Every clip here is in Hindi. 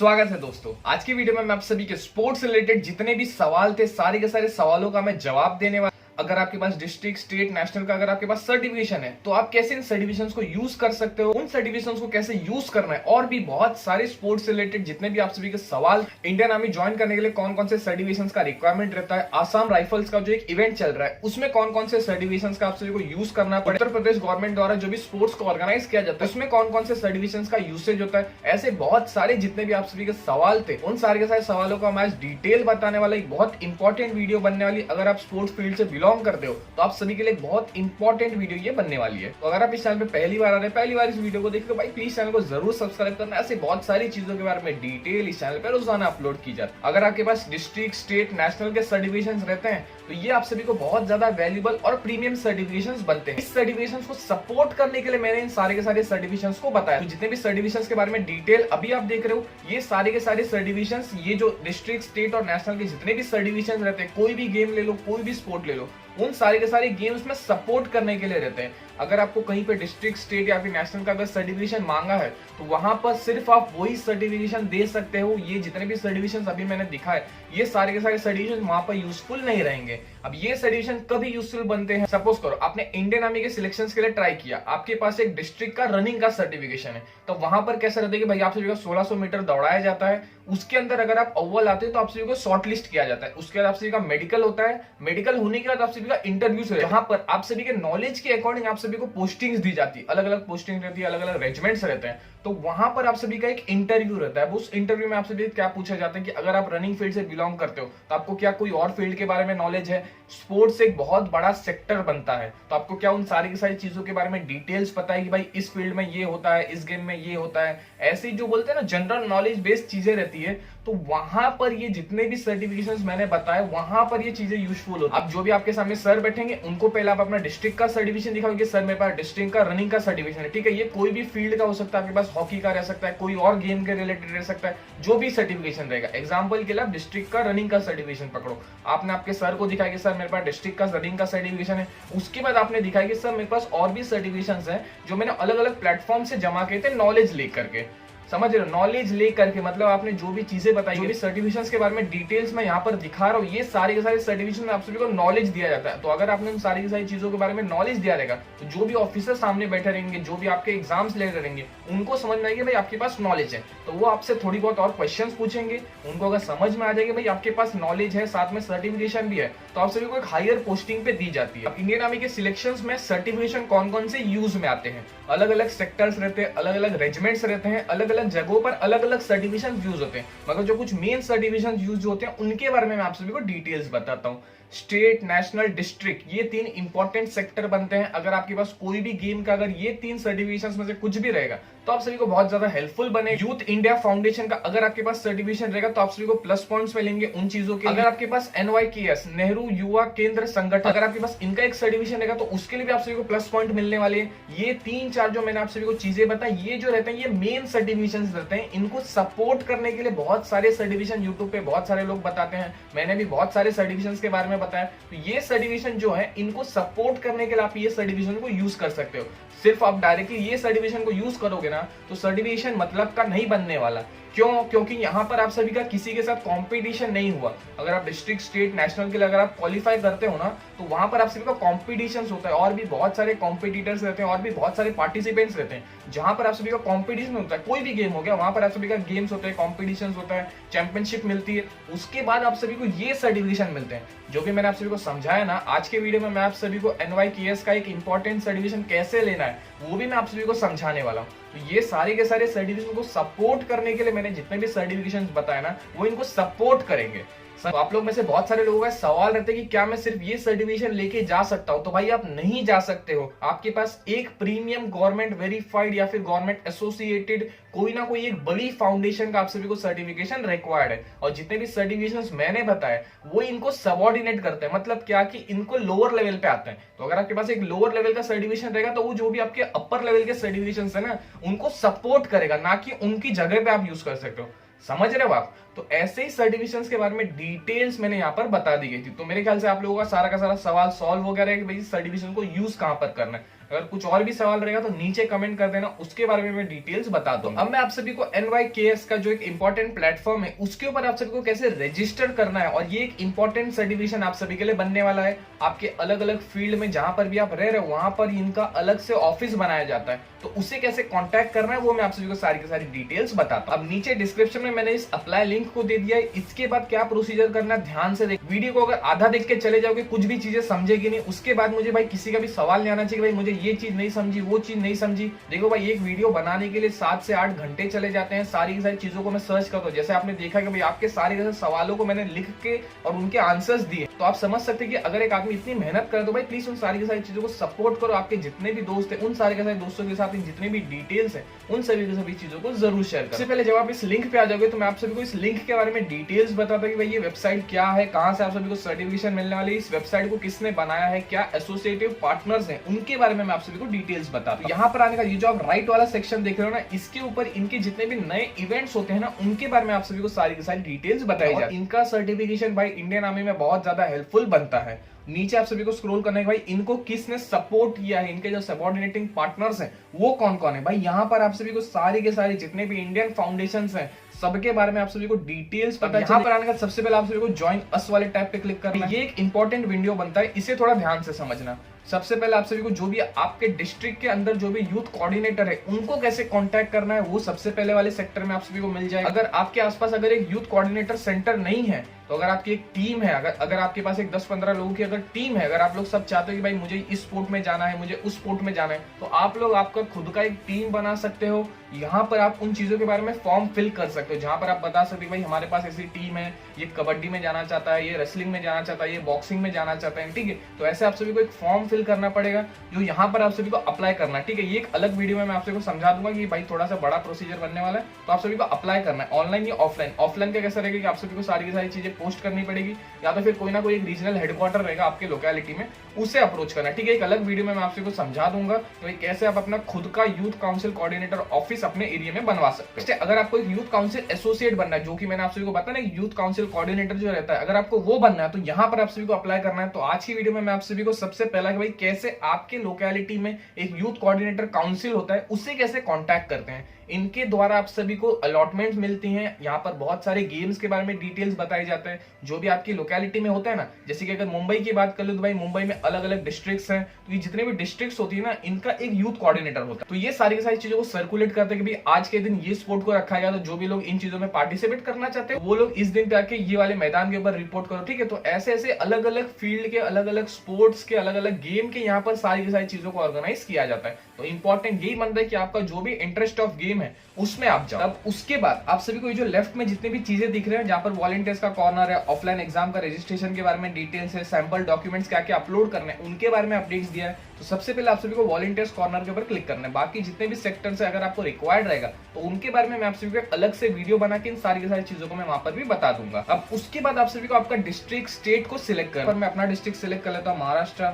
स्वागत है दोस्तों। आज की वीडियो में मैं आप सभी के स्पोर्ट्स रिलेटेड जितने भी सवाल थे सारे के सारे सवालों का मैं जवाब देने वाला। अगर आपके पास डिस्ट्रिक्ट, स्टेट, नेशनल का अगर आपके पास सर्टिफिकेशन है तो आप कैसे इन सर्टिफिकेशंस को यूज कर सकते हो, उन सर्टिफिकेशंस को कैसे यूज करना है और भी बहुत सारे स्पोर्ट्स रिलेटेड जितने भी आप सभी के सवाल। इंडियन आर्मी ज्वाइन करने के लिए कौन कौन से सर्टिफिकेशंस का रिक्वायरमेंट रहता है, आसाम राइफल्स का जो एक इवेंट चल रहा है उसमें कौन कौन से सर्टिफिकेशंस का आप सभी को यूज करना है, उत्तर प्रदेश गवर्नमेंट द्वारा जो भी स्पोर्ट्स को ऑर्गेनाइज किया जाता है उसमें कौन कौन से सर्टिफिकेशंस का यूसेज होता है, ऐसे बहुत सारे जितने भी आप सभी के सवाल थे उन सारे के सारे सवालों का मैं आज डिटेल बताने वाला एक बहुत इंपॉर्टेंट वीडियो बनने वाली। अगर आप स्पोर्ट्स फील्ड से बिलोंग करते हो तो आप सभी के लिए बहुत इंपॉर्टेंट वीडियो ये बनने वाली है। तो अगर आप इस चैनल पे पहली बार आ रहे हैं, पहली बार इस वीडियो को देख तो भाई प्लीज चैनल को जरूर सब्सक्राइब करना। ऐसे बहुत सारी चीजों के बारे में डिटेल इस चैनल पे रोजाना अपलोड की जाती है। अगर आपके पास डिस्ट्रिक्ट, स्टेट, नेशनल के सर्टिफिकेशंस रहते हैं तो ये आप सभी को बहुत ज्यादा वैल्यूबल और प्रीमियम सर्टिफिकेशंस बनते हैं। इस सर्टिफिकेशंस को सपोर्ट करने के लिए मैंने इन सारे के सारे सर्टिफिकेशंस को बताया। तो जितने भी सर्टिफिकेशंस के बारे में डिटेल अभी आप देख रहे हो ये सारे के सारे सर्टिफिकेशंस, ये जो डिस्ट्रिक्ट, स्टेट और नेशनल के जितने भी सर्टिफिकेशंस रहते हैं, कोई भी गेम ले लो, कोई भी स्पोर्ट ले लो, उन सारे के सारे गेम्स में सपोर्ट करने के लिए रहते हैं। अगर आपको कहीं पे डिस्ट्रिक्ट, स्टेट या फिर नेशनल का अगर सर्टिफिकेशन मांगा है तो वहां पर सिर्फ आप वही सर्टिफिकेशन दे सकते हो। ये जितने भी सर्टिफिकेशन अभी मैंने दिखाए ये सारे के सारे सर्टिफिकेशन वहां पर यूजफुल नहीं रहेंगे। अब ये सर्टिफिकेशन कभी यूजफुल बनते हैं, सपोज करो आपने इंडियन आर्मी के सिलेक्शन के लिए ट्राई किया, आपके पास एक डिस्ट्रिक्ट का रनिंग का सर्टिफिकेशन है, तो वहां पर कैसा रहता है कि भाई आप सभी को 1600 मीटर दौड़ाया जाता है, उसके अंदर अगर आप अव्वल आते हैं तो आप सभी को शॉर्ट लिस्ट किया जाता है, उसके बाद आप सभी का मेडिकल होता है, मेडिकल होने के बाद आप सभी का इंटरव्यू है जहां पर आप सभी के नॉलेज के अकॉर्डिंग आप सभी को पोस्टिंग्स दी जाती है, अलग अलग पोस्टिंग रहती है, अलग अलग रेजिमेंट्स रहते हैं, तो वहां पर आप सभी का एक इंटरव्यू रहता है। उस इंटरव्यू में आप सभी क्या पूछा जाता है कि अगर आप रनिंग फील्ड से बिलोंग करते हो तो आपको क्या कोई और फील्ड के बारे में नॉलेज है। स्पोर्ट्स एक बहुत बड़ा सेक्टर बनता है तो आपको क्या उन सारी की सारी चीजों के बारे में डिटेल्स पता है कि भाई इस फील्ड में ये होता है, इस गेम में ये होता है, ऐसी जो बोलते हैं ना जनरल नॉलेज बेस्ड चीजें रहती है। तो वहां पर ये जितने भी सर्टिफिकेशंस मैंने बताए वहां पर ये चीजें यूजफुल होती है। अब जो भी आपके सामने सर बैठेंगे उनको पहले आप अपना डिस्ट्रिक्ट का सर्टिफिकेशन दिखाओगे, सर मेरे पास डिस्ट्रिक्ट का रनिंग का सर्टिफिकेशन है, ठीक है। ये कोई भी फील्ड का हो सकता है, आपके पास हॉकी का रह सकता है, कोई और गेम के रिलेटेड रह सकता है, जो भी सर्टिफिकेशन रहेगा। एग्जाम्पल के लिए आप डिस्ट्रिक्ट का रनिंग का सर्टिफिकेशन पकड़ो, आपने आपके सर को दिखाया कि सर मेरे पास डिस्ट्रिक्ट का रनिंग का सर्टिफिकेशन है, उसके बाद आपने दिखाया कि सर मेरे पास और भी सर्टिफिकेशंस हैं जो मैंने अलग अलग प्लेटफॉर्म से जमा किए थे नॉलेज लेकर के। समझ रहे हो, नॉलेज ले करके मतलब आपने जो भी चीजें बताई, जो भी सर्टिफिकेशंस के बारे में डिटेल्स में यहाँ पर दिखा रहा हूँ, ये सारे के सारे सर्टिफिकेशन में आप सभी को नॉलेज दिया जाता है। तो अगर आपने उन सारी की सारी चीजों के बारे में नॉलेज दिया रहेगा तो जो भी ऑफिसर सामने बैठे रहेंगे, जो भी आपके एग्जाम्स ले रहेंगे, उनको समझ में आएगी भाई आपके पास नॉलेज है, तो वो आपसे थोड़ी बहुत और क्वेश्चन पूछेंगे। उनको अगर समझ में आ जाएगी भाई आपके पास नॉलेज है, साथ में सर्टिफिकेशन भी है, तो आप सभी को एक हायर पोस्टिंग पे दी जाती है। इंडियन आर्मी के सिलेक्शन में सर्टिफिकेशन कौन कौन से यूज में आते हैं, अलग अलग सेक्टर्स रहते हैं, अलग अलग रेजिमेंट्स रहते हैं, अलग अलग जगहों पर अलग अलग सर्टिफिकेशन यूज होते हैं, मगर जो कुछ मेन सर्टिफिकेशन यूज होते हैं उनके बारे में मैं आप सभी को डिटेल्स बताता हूं। स्टेट, नेशनल, डिस्ट्रिक्ट, ये तीन इंपॉर्टेंट सेक्टर बनते हैं। अगर आपके पास कोई भी गेम का अगर ये तीन सर्टिफिकेशंस में से कुछ भी रहेगा तो आप सभी को बहुत ज्यादा हेल्पफुल बने। यूथ इंडिया फाउंडेशन का अगर आपके पास सर्टिफिकेशन रहेगा तो आप सभी को प्लस पॉइंट्स मिलेंगे उन चीजों के। अगर आपके पास NYKS, नेहरू युवा केंद्र संगठन, अगर आपके पास इनका एक सर्टिफिकेशन रहेगा तो उसके लिए भी आप सभी को प्लस पॉइंट मिलने वाले हैं। ये तीन चार जो मैंने आप सभी को चीजें बताई, ये जो रहते हैं ये मेन सर्टिफिकेशन रहते हैं। इनको सपोर्ट करने के लिए बहुत सारे सर्टिफिकेशन यूट्यूब पे बहुत सारे लोग बताते हैं, मैंने भी बहुत सारे सर्टिफिकेशन के बारे में बताया। तो ये सर्टिफिकेशन जो है इनको सपोर्ट करने के लिए आप ये सर्टिफिकेशन को यूज कर सकते हो। सिर्फ आप डायरेक्टली ये सर्टिफिकेशन को यूज करोगे ना तो सर्टिफिकेशन मतलब का नहीं बनने वाला। क्यों? क्योंकि यहाँ पर आप सभी का किसी के साथ कंपटीशन नहीं हुआ। अगर आप डिस्ट्रिक्ट, स्टेट, नेशनल के लिए अगर आप क्वालिफाई करते हो ना तो वहां पर आप सभी का कॉम्पिटिशन होता है, और भी बहुत सारे कॉम्पिटिटर्स रहते हैं, और भी बहुत सारे पार्टिसिपेंट्स रहते हैं, जहां पर आप सभी का कॉम्पिटिशन होता है। कोई भी गेम हो गया, वहां पर आप सभी का गेम्स होते हैं, कॉम्पिटिशन होता है, चैंपियनशिप मिलती है, उसके बाद आप सभी को ये सर्टिफिकेशन मिलते हैं। जो भी मैंने आप सभी को समझाया ना आज के वीडियो में, मैं आप सभी को NYKS का एक इंपॉर्टेंट सर्टिफिकेशन कैसे लेना है वो भी मैं आप सभी को समझाने वाला हूँ। तो ये सारे के सारे सर्टिफिकेशन को सपोर्ट करने के लिए मैंने जितने भी सर्टिफिकेशन बताए ना वो इनको सपोर्ट करेंगे। तो आप लोग में से बहुत सारे लोगों का सवाल रहता है कि क्या मैं सिर्फ ये सर्टिफिकेशन लेके जा सकता हूं? तो भाई आप नहीं जा सकते हो। आपके पास एक प्रीमियम गवर्नमेंट वेरीफाइड या फिर गवर्नमेंट एसोसिएटेड कोई ना कोई एक बड़ी फाउंडेशन का आप सभी को सर्टिफिकेशन रिक्वायर्ड है। और जितने भी सर्टिफिकेशंस मैंने बताए वो इनको सबऑर्डिनेट करते हैं, मतलब क्या कि इनको लोअर लेवल पे आते हैं। तो अगर आपके पास एक लोअर लेवल का सर्टिफिकेशन रहेगा तो वो जो भी आपके अपर लेवल के सर्टिफिकेशंस है ना उनको सपोर्ट करेगा, ना कि उनकी जगह पे आप यूज कर सकते हो। समझ रहे हो आप? तो ऐसे ही सर्टिफिकेशंस के बारे में डिटेल्स मैंने यहाँ पर बता दी गई थी। तो मेरे ख्याल से आप लोगों का सारा सवाल सॉल्व हो गया है कि भाई सर्टिफिकेशन को यूज कहां पर करना है। अगर कुछ और भी सवाल रहेगा तो नीचे कमेंट कर देना, उसके बारे में मैं डिटेल्स बता दूंगा। अब मैं आप सभी को NYKS का जो एक इंपॉर्टेंट प्लेटफॉर्म है उसके ऊपर आप सभी को कैसे रजिस्टर करना है, और ये एक इंपॉर्टेंट सर्टिफिकेशन आप सभी के लिए बनने वाला है। आपके अलग अलग फील्ड में जहां पर भी आप रह रहे हो वहां पर इनका अलग से ऑफिस बनाया जाता है, तो उसे कैसे कांटेक्ट करना है वो मैं आप सभी को सारी की सारी डिटेल्स बताता हूं। अब नीचे डिस्क्रिप्शन में मैंने इस अप्लाई लिंक को दे दिया है। इसके बाद क्या प्रोसीजर करना है ध्यान से देख, वीडियो को अगर आधा देख के चले जाओगे कुछ भी चीजें समझेगी नहीं, उसके बाद मुझे भाई किसी का भी सवाल नहीं आना चाहिए भाई मुझे ये चीज नहीं समझी वो चीज नहीं समझी। देखो भाई एक वीडियो बनाने के लिए 7 से 8 घंटे चले जाते हैं, सारी की सारी चीजों को मैं सर्च करता हूँ। जैसे आपने देखा कि भाई आपके सारे के सवालों को मैंने लिख के और उनके आंसर्स दिए, तो आप समझ सकते हैं कि अगर एक आदमी इतनी मेहनत करे तो भाई प्लीज उन सारी की सारी चीजों को सपोर्ट करो। आपके जितने भी दोस्त हैं उन सारे के सारे दोस्तों के साथ जितने भी डिटेल्स है उन सभी की सभी चीजों को जरूर शेयर करो। सबसे पहले जब आप इस लिंक पे आ जाओगे तो मैं आप सभी को इस लिंक के बारे में डिटेल्स बताता कि भाई ये वेबसाइट क्या है, कहां से आप सभी को सर्टिफिकेशन मिलने वाली है, इस वेबसाइट को किसने बनाया है, क्या एसोसिएटिव पार्टनर्स हैं उनके बारे में मैं आप सभी को डिटेल्स बताता हूं। यहाँ पर आने का ये जो आप राइट वाला सेक्शन देख रहे हो ना, इसके ऊपर इनके जितने भी नए इवेंट्स होते हैं ना उनके बारे में आप सभी को सारी की सारी डिटेल्स बताई जाती है। इनका सर्टिफिकेशन भाई इंडियन आर्मी में बहुत ज्यादा हेल्पफुल बनता है। नीचे आप सभी को स्क्रॉल करना है भाई इनको किसने सपोर्ट किया है, इनके जो सबऑर्डिनेटिंग पार्टनर्स हैं वो कौन कौन है। भाई यहाँ पर आप सभी को सारे के सारे जितने भी इंडियन फाउंडेशंस हैं सबके बारे में आप सभी को डिटेल्स पता है। यहाँ पर आने का सबसे पहले आप सभी को ज्वाइन अस वाले टैब पे क्लिक करना है। ये एक इंपॉर्टेंट वीडियो बनता है, इसे थोड़ा ध्यान से समझना। सबसे पहले आप सभी को जो भी आपके डिस्ट्रिक्ट के अंदर जो भी यूथ कोऑर्डिनेटर है उनको कैसे कांटेक्ट करना है वो सबसे पहले वाले सेक्टर में आप सभी को मिल जाएगा। अगर आपके आसपास अगर एक यूथ कोऑर्डिनेटर सेंटर नहीं है तो अगर आपकी एक टीम है, अगर आपके पास एक 10-15 लोगों की अगर टीम है, अगर आप लोग सब चाहते हो कि भाई मुझे इस स्पोर्ट में जाना है मुझे उस स्पोर्ट में जाना है, तो आप लोग आपका खुद का एक टीम बना सकते हो। यहाँ पर आप उन चीजों के बारे में फॉर्म फिल कर सकते हो जहां पर आप बता सकते हो भाई हमारे पास ऐसी टीम है, ये कबड्डी में जाना चाहता है, ये रेसलिंग में जाना चाहता है, ये बॉक्सिंग में जाना चाहता है, ठीक है। तो ऐसे आप सभी को एक फॉर्म फिल करना पड़ेगा जो यहाँ पर आप सभी को अप्लाई करना है, ठीक है। ये एक अलग वीडियो में मैं आप सभी को समझा दूंगा कि भाई थोड़ा सा बड़ा प्रोसीजर बनने वाला है, तो आप सभी को अप्लाई करना है ऑनलाइन या ऑफलाइन। ऑफलाइन का कैसा रहेगा कि आप सभी को सारी की सारी चीजें पोस्ट करनी पड़ेगी, या तो फिर कोई ना कोई एक रीजनल हेडक्वार्टर रहेगा आपके लोकेलिटी में, उसे अप्रोच करना है, ठीक है। एक अलग वीडियो में मैं आप सभी को समझा दूंगा कि कैसे आप अपना खुद का यूथ काउंसिल कोऑर्डिनेटर ऑफिस अपने एरिया में बनवा सकते हैं। अगर आपको एक यूथ काउंसिल एसोसिएट बनना है, जो कि मैंने आप सभी को बताया ना यूथ काउंसिल कोऑर्डिनेटर जो रहता है, अगर आपको वो बनना है तो यहाँ पर आप सभी को अप्लाई करना है। तो आज की वीडियो में मैं आप सभी को सबसे पहला कि भाई कैसे आपके लोकेलिटी में एक यूथ कोऑर्डिनेटर काउंसिल होता है उससे कैसे कॉन्टैक्ट करते हैं, इनके द्वारा आप सभी को अलॉटमेंट मिलती हैं। यहाँ पर बहुत सारे गेम्स के बारे में डिटेल्स बताए जाते हैं जो भी आपकी लोकेलिटी में होता है ना। जैसे कि अगर मुंबई की बात कर लो तो भाई मुंबई में अलग अलग डिस्ट्रिक्ट्स हैं, तो ये जितने भी डिस्ट्रिक्ट्स होती है ना इनका एक यूथ कोऑर्डिनेटर होता है। तो ये सारी की सारी चीजों को सर्कुलेट करते हैं कि भाई आज के दिन ये स्पोर्ट को रखा गया, तो जो भी लोग इन चीजों में पार्टिसिपेट करना चाहते हैं वो लोग इस दिन पे आके ये वाले मैदान के ऊपर रिपोर्ट करो, ठीक है। तो ऐसे ऐसे अलग अलग फील्ड के अलग अलग स्पोर्ट्स के अलग अलग गेम के यहाँ पर सारी की सारी चीजों को ऑर्गेनाइज किया जाता है। तो इंपॉर्टेंट यही बनता है कि आपका जो भी इंटरेस्ट ऑफ गेम है उसमें आप जाओ। अब उसके बाद आप सभी को ये जो लेफ्ट में जितने भी चीजें दिख रहे हैं जहां पर वॉलंटियर्स का कॉर्नर है, ऑफलाइन एग्जाम का रजिस्ट्रेशन के बारे में डिटेल्स है, सैंपल डॉक्यूमेंट्स क्या क्या अपलोड करने हैं उनके बारे में अपडेट्स दिया है। तो सबसे पहले आप सभी को वॉलंटियर्स कॉर्नर के ऊपर क्लिक करना है। बाकी जितने भी सेक्टर्स है अगर आपको रिक्वायर्ड रहेगा तो उनके बारे में मैं आप सभी को एक अलग से वीडियो बना के इन सारी की सारी चीजों को मैं वहां पर भी बता दूंगा। अब उसके बाद आप सभी को आपका डिस्ट्रिक्ट स्टेट को सिलेक्ट करना है। मैं अपना डिस्ट्रिक्ट सिलेक्ट कर लेता हूं महाराष्ट्र,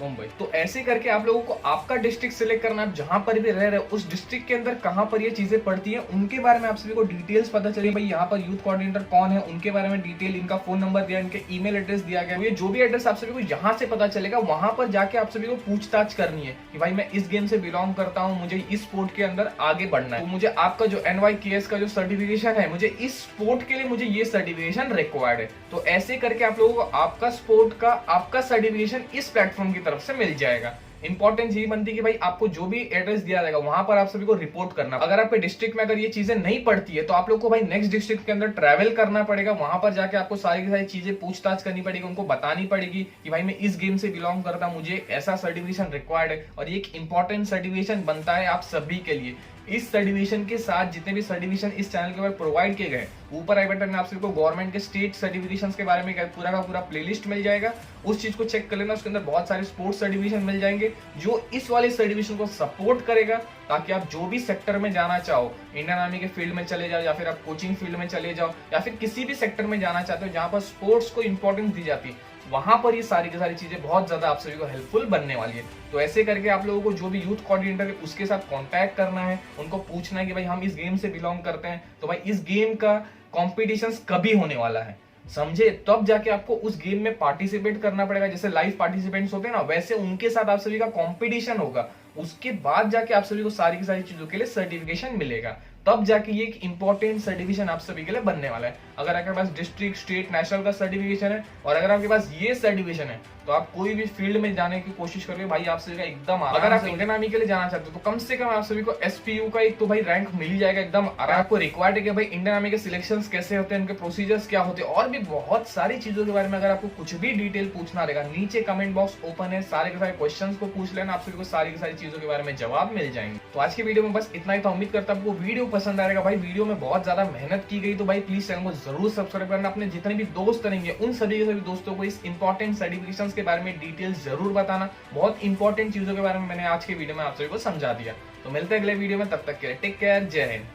मुंबई। तो ऐसे करके आप लोगों को आपका डिस्ट्रिक्ट सिलेक्ट करना है, जहां पर भी रह रहे हो उस डिस्ट्रिक्ट के अंदर कहां पर ये चीजें पड़ती हैं उनके बारे में आप सभी को डिटेल्स पता चले। भाई यहाँ पर यूथ कोऑर्डिनेटर कौन है उनके बारे में डिटेल, इनका फोन नंबर दिया, इनके ईमेल एड्रेस दिया गया। ये जो भी एड्रेस आप सभी को यहाँ से पता चलेगा वहां पर जाके आप सभी को पूछताछ करनी है कि भाई मैं इस गेम से बिलोंग करता हूँ, मुझे इस स्पोर्ट के अंदर आगे बढ़ना है, तो मुझे आपका जो NYKS का जो सर्टिफिकेशन है मुझे इस स्पोर्ट के लिए मुझे ये सर्टिफिकेशन रिक्वायर्ड है। तो ऐसे करके आप लोगों को आपका स्पोर्ट का आपका सर्टिफिकेशन इस प्लेटफॉर्म की तरफ से मिल जाएगा। इंपॉर्टेंस यही बनती है कि भाई आपको जो भी एड्रेस दिया जाएगा वहां पर आप सभी को रिपोर्ट करना। अगर आपके डिस्ट्रिक्ट में अगर ये चीजें नहीं पड़ती है तो आप लोग को भाई नेक्स्ट डिस्ट्रिक्ट के अंदर ट्रैवल करना पड़ेगा, वहां पर जाके आपको सारी की सारी चीजें पूछताछ करनी पड़ेगी, उनको बतानी पड़ेगी कि भाई मैं इस गेम से बिलोंग करता हूं, मुझे ऐसा सर्टिफिकेशन रिक्वायर्ड है। और ये एक इंपॉर्टेंट सर्टिफिकेशन बनता है आप सभी के लिए। इस सर्टिफिकेशन के साथ जितने भी सर्टिफिकेशन इस चैनल के ऊपर प्रोवाइड किए गए, ऊपर आई बटन में आप सबको गवर्नमेंट के स्टेट सर्टिफिकेशंस के बारे में पूरा का पूरा प्लेलिस्ट मिल जाएगा। उस चीज को चेक कर लेना, उसके अंदर बहुत सारे स्पोर्ट्स सर्टिफिकेशन मिल जाएंगे जो इस वाले सर्टिफिकेशन को सपोर्ट करेगा, ताकि आप जो भी सेक्टर में जाना चाहो, इंडियन आर्मी के फील्ड में चले जाओ या फिर आप कोचिंग फील्ड में चले जाओ या फिर किसी भी सेक्टर में जाना चाहते हो जहां पर स्पोर्ट्स को इंपॉर्टेंस दी जाती है, वहां पर ये सारी की सारी चीजें बहुत ज्यादा आप सभी को हेल्पफुल बनने वाली है। तो ऐसे करके आप लोगों को जो भी यूथ कोऑर्डिनेटर है उसके साथ कांटेक्ट करना है, उनको पूछना है कि भाई हम इस गेम से बिलोंग करते हैं, तो भाई इस गेम का कॉम्पिटिशन कभी होने वाला है, समझे, तब जाके आपको उस गेम में पार्टिसिपेट करना पड़ेगा। जैसे लाइव पार्टिसिपेंट्स होते हैं ना, वैसे उनके साथ आप सभी का कंपटीशन होगा। उसके बाद जाके आप सभी को सारी की सारी चीजों के लिए सर्टिफिकेशन मिलेगा। तब जाके ये एक इंपॉर्टेंट सर्टिफिकेशन आप सभी के लिए बनने वाला है। अगर आपके पास डिस्ट्रिक्ट, स्टेट, नेशनल का सर्टिफिकेशन है और अगर आपके पास ये सर्टिफिकेशन है तो आप कोई भी फील्ड में जाने की कोशिश करोगे भाई, आप सभी का एकदम। अगर आप इंडियन आर्मी के लिए जाना चाहते हो तो कम से कम आप सभी को एसपीयू का एक तो भाई रैंक मिल ही जाएगा एकदम। अगर आपको रिक्वायर्ड है कि भाई इंडियन आर्मी के सिलेक्शंस कैसे होते हैं, उनके प्रोसीजर्स क्या होते हैं और भी बहुत सारी चीजों के बारे में अगर आपको कुछ भी डिटेल पूछना रहेगा, नीचे कमेंट बॉक्स ओपन है, सारे के सारे क्वेश्चन को पूछ लेना, आप सभी को सारी की सारी चीजों के बारे में जवाब मिल जाएंगे। तो आज की वीडियो में बस इतना ही था। उम्मीद करता हूं आपको वीडियो पसंद आएगा। भाई वीडियो में बहुत ज्यादा मेहनत की गई, तो भाई प्लीज चैनल को जरूर सब्सक्राइब करना। अपने जितने भी दोस्त रहेंगे उन सभी के सभी दोस्तों को इस इंपॉर्टेंट सर्टिफिकेशंस के बारे में डिटेल जरूर बताना। बहुत इंपॉर्टेंट चीजों के बारे में मैंने आज के वीडियो में आप सभी को समझा दिया। तो मिलते हैं अगले वीडियो में, तब तक के लिए टेक केयर, जय हिंद।